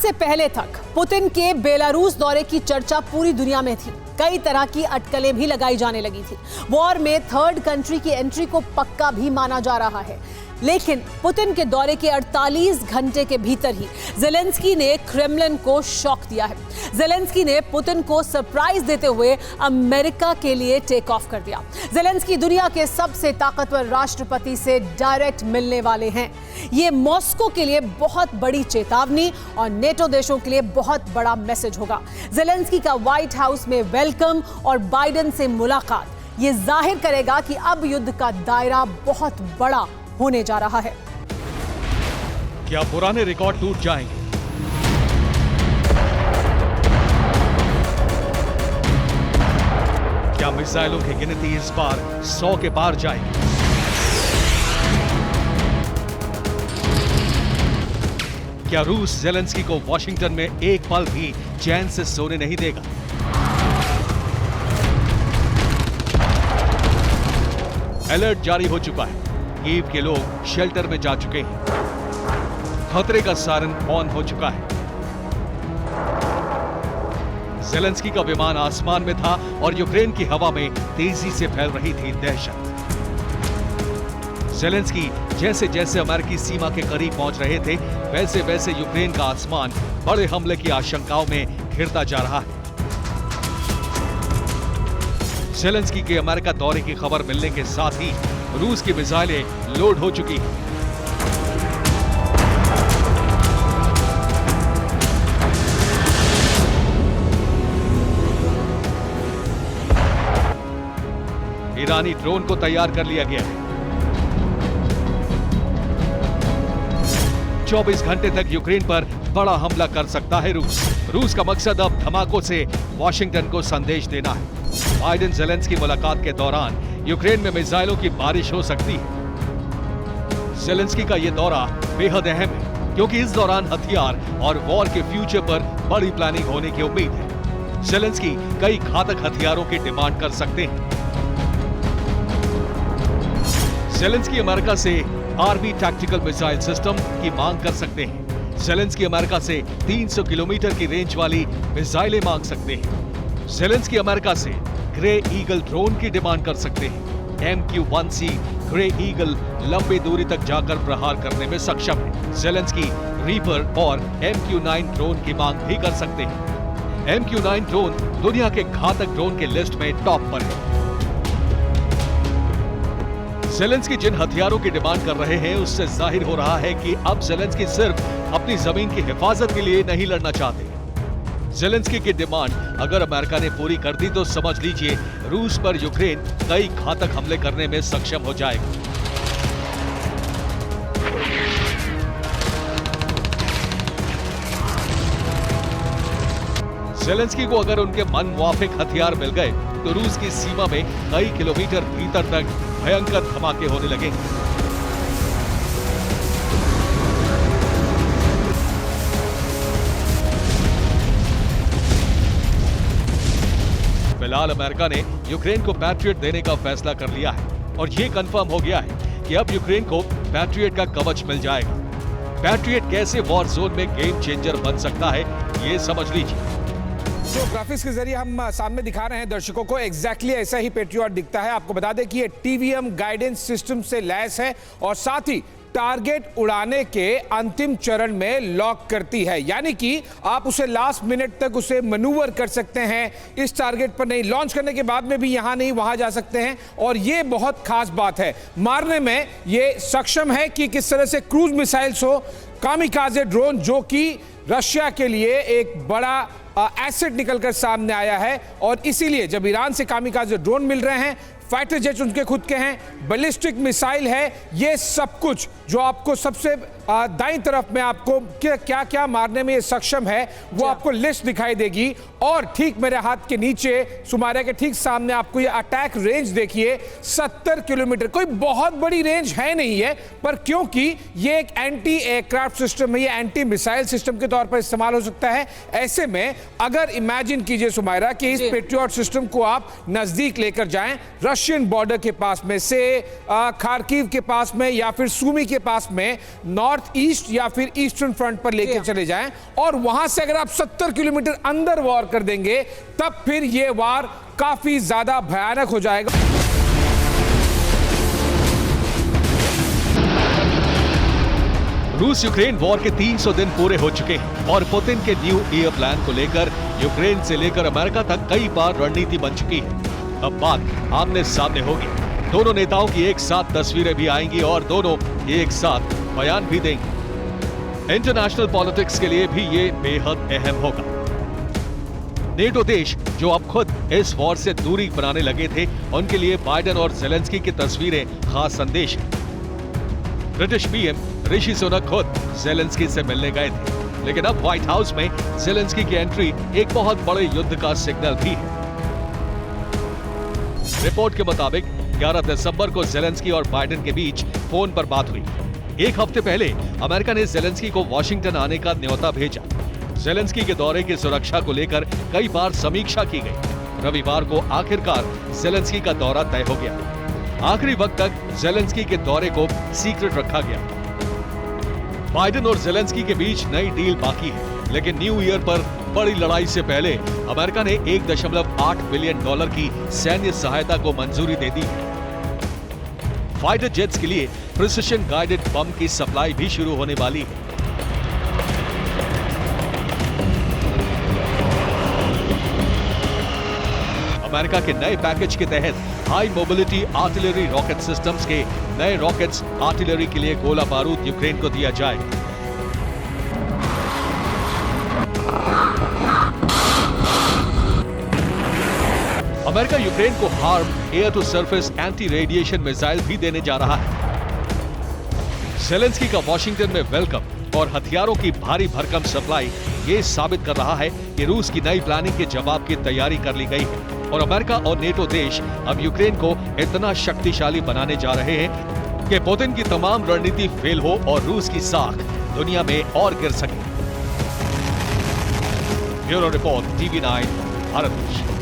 से पहले तक पुतिन के बेलारूस दौरे की चर्चा पूरी दुनिया में थी। कई तरह की अटकलें भी लगाई जाने लगी थी। वॉर में थर्ड कंट्री की एंट्री को पक्का भी माना जा रहा है, लेकिन पुतिन के दौरे के 48 घंटे के भीतर ही ज़ेलेंस्की ने क्रेमलिन को शॉक दिया है। ज़ेलेंस्की ने पुतिन को सरप्राइज देते हुए अमेरिका के लिए टेक ऑफ कर दिया। ज़ेलेंस्की दुनिया के सबसे ताकतवर राष्ट्रपति से डायरेक्ट मिलने वाले हैं। ये मॉस्को के लिए बहुत बड़ी चेतावनी और नेटो देशों के लिए बहुत बड़ा मैसेज होगा। ज़ेलेंस्की का व्हाइट हाउस में वेलकम और बाइडेन से मुलाकात ये जाहिर करेगा कि अब युद्ध का दायरा बहुत बड़ा होने जा रहा है। क्या पुराने रिकॉर्ड टूट जाएंगे? क्या मिसाइलों की गिनती इस बार 100 के पार जाएगी? क्या रूस ज़ेलेंस्की को वॉशिंगटन में एक पल भी चैन से सोने नहीं देगा? अलर्ट जारी हो चुका है। कीव के लोग शेल्टर में जा चुके हैं। खतरे का सायरन ऑन हो चुका है। ज़ेलेंस्की का विमान आसमान में था और यूक्रेन की हवा में तेजी से फैल रही थी दहशत। ज़ेलेंस्की जैसे जैसे अमेरिकी सीमा के करीब पहुंच रहे थे, वैसे वैसे यूक्रेन का आसमान बड़े हमले की आशंकाओं में घिरता जा रहा है। ज़ेलेंस्की के अमेरिका दौरे की खबर मिलने के साथ ही रूस की मिसाइलें लोड हो चुकी हैं। ईरानी ड्रोन को तैयार कर लिया गया है। 24 घंटे तक यूक्रेन पर बड़ा हमला कर सकता है रूस। रूस का मकसद अब धमाकों से वॉशिंगटन को संदेश देना है। बाइडेन ज़ेलेंस्की मुलाकात के दौरान यूक्रेन में मिसाइलों की बारिश हो सकती है। ज़ेलेंस्की का यह दौरा बेहद अहम है, क्योंकि इस दौरान हथियार और वॉर के फ्यूचर पर बड़ी प्लानिंग होने की उम्मीद है। ज़ेलेंस्की कई घातक हथियारों की डिमांड कर सकते हैं। ज़ेलेंस्की अमेरिका से आर्मी टैक्टिकल मिसाइल सिस्टम की मांग कर सकते हैं। ज़ेलेंस्की अमेरिका से 300 किलोमीटर की रेंज वाली मिसाइलें मांग सकते हैं। ज़ेलेंस्की अमेरिका से ग्रे ईगल ड्रोन की डिमांड कर सकते हैं। MQ-1C ग्रे ईगल लंबी दूरी तक जाकर प्रहार करने में सक्षम है। ज़ेलेंस्की रीपर और MQ-9 ड्रोन की मांग भी कर सकते हैं। MQ-9 ड्रोन दुनिया के घातक ड्रोन के लिस्ट में टॉप पर है। ज़ेलेंस्की जिन हथियारों की डिमांड कर रहे हैं, उससे जाहिर हो रहा है कि अब ज़ेलेंस्की सिर्फ अपनी जमीन की हिफाजत के लिए नहीं लड़ना चाहते। ज़ेलेंस्की की डिमांड अगर अमेरिका ने पूरी कर दी तो समझ लीजिए रूस पर यूक्रेन कई घातक हमले करने में सक्षम हो जाएगा। ज़ेलेंस्की को अगर उनके मन मुवाफिक हथियार मिल गए तो रूस की सीमा में कई किलोमीटर भीतर तक भयंकर धमाके होने लगेंगे। फिलहाल अमेरिका ने यूक्रेन को पैट्रियट देने का फैसला कर लिया है और यह कंफर्म हो गया है कि अब यूक्रेन को पैट्रियट का कवच मिल जाएगा। पैट्रियट कैसे वॉर जोन में गेम चेंजर बन सकता है, ये समझ लीजिए। जो ग्राफिक्स के जरिए हम सामने दिखा रहे हैं दर्शकों को, एग्जैक्टली ऐसा ही पैट्रियट दिखता है। आपको बता दें कि ये TVM गाइडेंस सिस्टम से लैस है और साथ ही टारगेट उड़ाने के अंतिम चरण में लॉक करती है, यानी कि आप उसे लास्ट मिनट तक उसे मैन्यूवर कर सकते हैं। इस टारगेट पर नहीं, लॉन्च करने के बाद में भी यहां नहीं वहां जा सकते हैं। और ये बहुत खास बात है, मारने में ये सक्षम है कि किस तरह से क्रूज मिसाइल्स हो, कामिकाजे ड्रोन, जो कि रशिया के लिए एक बड़ा एसेट निकलकर सामने आया है। और इसीलिए जब ईरान से कामिकाजे ड्रोन मिल रहे हैं, फाइटर जेट्स उनके खुद के हैं, बैलिस्टिक मिसाइल है, ये सब कुछ जो आपको सबसे दाईं तरफ में आपको क्या क्या मारने में ये सक्षम है वो आपको लिस्ट दिखाई देगी। और ठीक मेरे हाथ के नीचे सुमारिया के ठीक सामने आपको ये अटैक रेंज देखिए, 70 किलोमीटर। कोई बहुत बड़ी रेंज है नहीं है, पर क्योंकि ये एक एंटी एयरक्राफ्ट सिस्टम है, ये एंटी मिसाइल सिस्टम के तौर पर इस्तेमाल हो सकता है। ऐसे में अगर इमेजिन कीजिए सुमारिया कि इस पेट्रियट सिस्टम को आप नजदीक लेकर जाएं, रशियन बॉर्डर के पास में से खार्किव के पास में या फिर सूमी के पास में, नॉर्थ नॉर्थ ईस्ट या फिर ईस्टर्न फ्रंट पर लेके चले जाएं, और वहां से अगर आप 70 किलोमीटर अंदर वार कर देंगे तब फिर ये वार काफी ज्यादा भयानक हो जाएगा। रूस यूक्रेन वॉर के 300 दिन पूरे हो चुके हैं और पुतिन के न्यू ईयर प्लान को लेकर यूक्रेन से लेकर अमेरिका तक कई बार रणनीति बन चुकी है। अब बात आमने सामने होगी। दोनों नेताओं की एक साथ तस्वीरें भी आएंगी और दोनों एक साथ बयान भी देंगे। इंटरनेशनल पॉलिटिक्स के लिए भी ये बेहद अहम होगा। नेटो देश जो अब खुद इस वॉर से दूरी बनाने लगे थे, उनके लिए बाइडेन और ज़ेलेंस्की की तस्वीरें खास संदेश है। ब्रिटिश पीएम ऋषि सुनक खुद ज़ेलेंस्की से मिलने गए थे, लेकिन अब व्हाइट हाउस में ज़ेलेंस्की की एंट्री एक बहुत बड़े युद्ध का सिग्नल भी है। रिपोर्ट के मुताबिक 11 दिसंबर को ज़ेलेंस्की और बाइडेन के बीच फोन पर बात हुई। एक हफ्ते पहले अमेरिका ने ज़ेलेंस्की को वॉशिंगटन आने का न्योता भेजा। ज़ेलेंस्की के दौरे की सुरक्षा को लेकर कई बार समीक्षा की गई। रविवार को आखिरकार ज़ेलेंस्की का दौरा तय हो गया। आखिरी वक्त तक ज़ेलेंस्की के दौरे को सीक्रेट रखा गया। बाइडेन और ज़ेलेंस्की के बीच नई डील बाकी है, लेकिन न्यू ईयर पर बड़ी लड़ाई से पहले अमेरिका ने $1.8 बिलियन की सैन्य सहायता को मंजूरी दे दी है। फाइटर जेट्स के लिए प्रिसिशन गाइडेड बम की सप्लाई भी शुरू होने वाली है। अमेरिका के नए पैकेज के तहत high mobility artillery rocket systems के नए रॉकेट्स आर्टिलरी के लिए गोला बारूद यूक्रेन को दिया जाएगा। अमेरिका यूक्रेन को HARM air to surface anti radiation missile भी देने जा रहा है। ज़ेलेंस्की का वॉशिंगटन में वेलकम और हथियारों की भारी भरकम सप्लाई ये साबित कर रहा है कि रूस की नई प्लानिंग के जवाब की तैयारी कर ली गई है और अमेरिका और नेटो देश अब यूक्रेन को इतना शक्तिशाली बनाने जा रहे हैं कि पुतिन की तमाम रणनीति फेल हो और रूस की साख दुनिया में और गिर सके। Bureau report, TV9 Bharat.